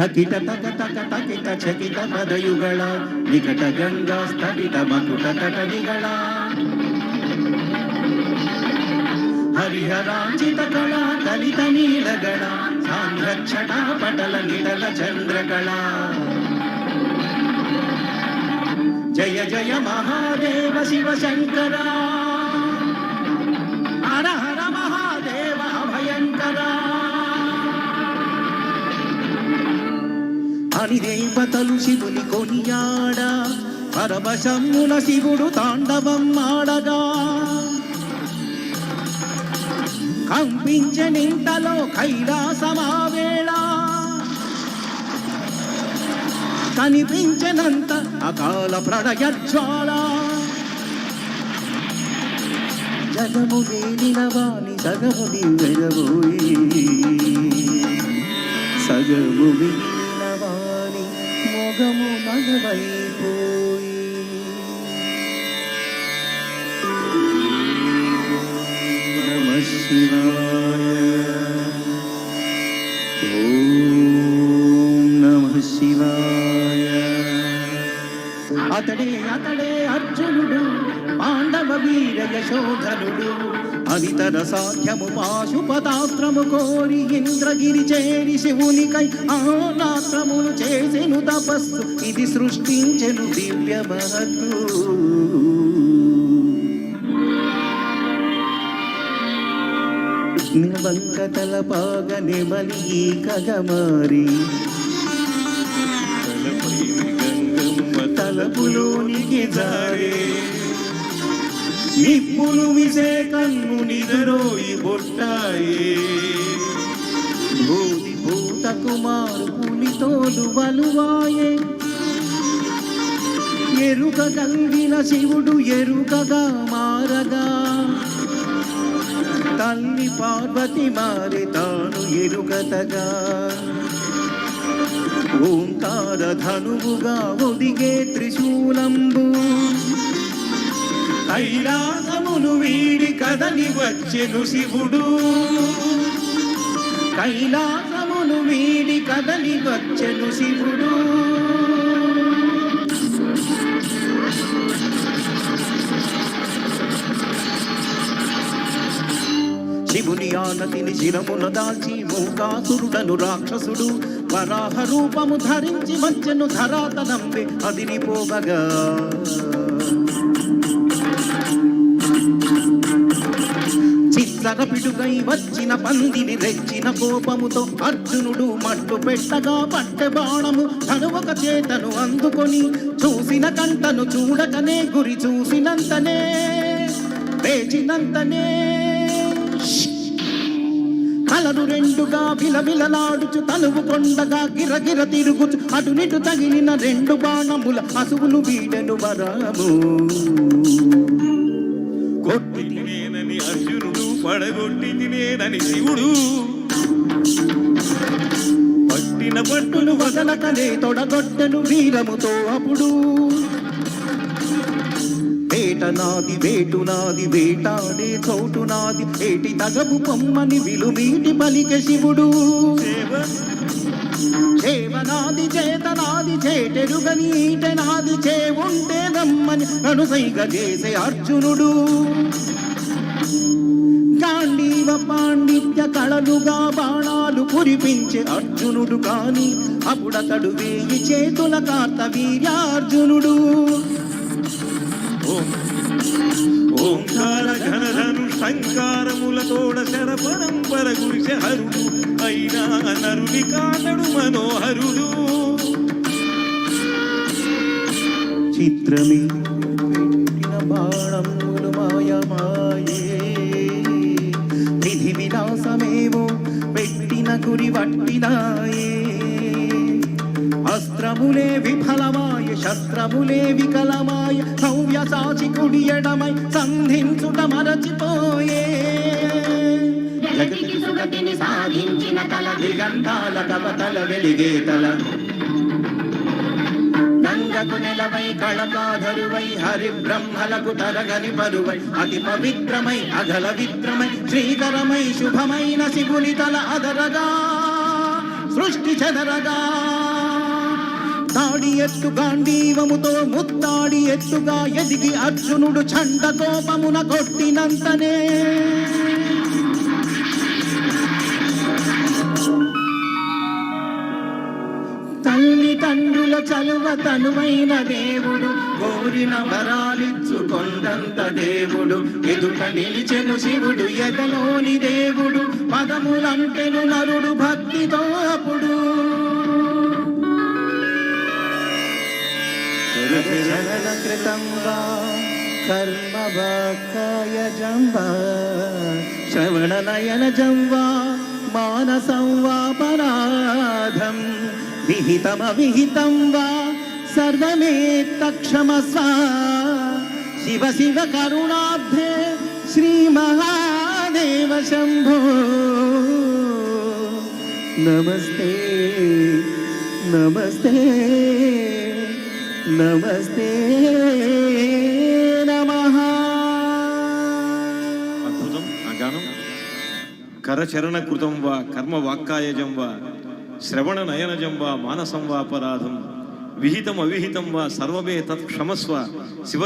తకిట తక తక తకిట చకిట పదయుಗಳ నికట గంగా స్థలిత మకుట తటనిಗಳ హరిహరాంచిత కళ కలిత నీలగణ సాంధ్రక్షణ పటల నిడల చంద్రకళ జయ జయ మహాదేవ శివ శంకర హర హర మహాదేవ భయంకర అని దేవతలు శివుని కొనియాడ పరవశమున శివుడు తాండవం ఆడగా కంపించనింతలో కైలాసమావేళ కనిపించనంత అకాల ప్రళయజ్వాల జగము వేలిన వాణి సగము దివ్యబోయి సగము వేలిన వాణి మొగము నగవైపోయి నమః శివాయ ఓం నమః శివాయ అతడే అతడే అర్జునుడు పాండవ వీర యశోధనుడు అనితర సాధ్యము పాశుపతాస్త్రము కోరి ఇంద్రగిరి చేరి శివునికై ఆనాత్రములు చేసెను తపస్సు ఇది సృష్టించెను దివ్య మహత్తు నివంక తలపాగని మలి కగమారి తలపులోనికి జారే నిప్పులు విసే కన్ను నిదరోయి బొట్టాయే భూతి భూత కుమారు పులితోడు వలువాయే ఎరుక కలిగిన శివుడు ఎరుకగా మారగా తల్లి పార్వతి మారి తాను ఎరుగతగా ఓంకార ధనువుగా ఒదిగే త్రిశూలంబు కైలాసమును వీడి కదలి వచ్చెను శివుడు కైలాసమును వీడి కదలి వచ్చెను శివుడు శివుని ఆనతిని శిరమున దాల్చి మూకాసురుడను రాక్షసుడు వరాహ రూపము ధరించి వచ్చెను ధరాతనంబే అదిరిపోవగా చిత్తర పిడుగై వచ్చిన పందిని రెచ్చిన కోపముతో అర్జునుడు మట్టు పెట్టగా పట్టె బాణము ధనువక చేతను అందుకొని చూసిన కంటను చూడకనే గురి చూసినంతనే వేచినంతనే కలరు రెండుగా విలవిలలాడుచు తనువు కొండగా గిరగిర తిరుగుచు అటునిటు తగిలిన రెండు బాణముల అసువులు వీడెను వరము కొట్టి తినేనని అర్జునుడు పడగొట్టి తినేనని శివుడు పట్టిన పట్టును వదలకనే తొడగొట్టెను వీరముతో అప్పుడు వేట నాది వేటు నాది వేటాడే చోటు నాది ఏటి తగపు పొమ్మని విలుమీటి పలికె శివుడు చేవనాది చేతనాది చేటెరుగని ఈటెనాది చేవుంటే రమ్మని అనుసైగ చేసే అర్జునుడు గాంధీవ పాండిత్య కళలుగా బాణాలు కురిపించే అర్జునుడు కాని అప్పుడతడు వేయి చేతుల కార్తవీర్యార్జునుడు ఓంకార ఘనధను శంకారములతోడ శర పరంపర గురిసె హరుడు అయినా నరుని కానడు మనోహరుడు చిత్రమే పెట్టిన బాణములు మాయమాయే విధి విలాసమేమో పెట్టిన గురి వట్టినాయే అస్త్రములే విఫలమాయ శస్త్రములే వికలమాయ సౌవ్య సాచి కుడియడమై సంధించుట మరచిపోయే జగతికి సుగతిని సాధించిన తల దిగంతాల కవతల వెలిగే తల గంగకు నెలవై కళకాధరువై హరి బ్రహ్మలకు తరగని పరువై అతి పవిత్రమై అగల విత్రమై శ్రీకరమై శుభమైన శివుని తల అదరగా సృష్టి చెదరగా తాడి ఎత్తు గాంధీవముతో ముత్తాడి ఎత్తుగా ఎదిగి అర్జునుడు చండ కోపమున కొట్టినంతనే తల్లిదండ్రుల చలువ తనువైన దేవుడు కోరిన వరాలిచ్చుకొండంత దేవుడు ఎదుట నిలిచెను శివుడు ఎదలోని దేవుడు పదములంటెను నరుడు భక్తితో అప్పుడు కృతం వా కర్మ వాక్కాయజం వా శ్రవణ నయనజం వా మానసం వా పరాధం విహితమవిహితం వా సర్వమేత్తక్షమస్వ శివ శివ కరుణాబ్ధే శ్రీ మహాదేవ శంభో నమస్తే నమస్తే నమస్తే నమః. అద్భుతం ఆ గానం. కరచరణ కృతం వా కర్మ వాక్కాయజం వా శ్రవణ నయనజం వా మానసం వాపరాధం విహితం అవిహితం వా సర్వమే తత్ క్షమస్వ శివ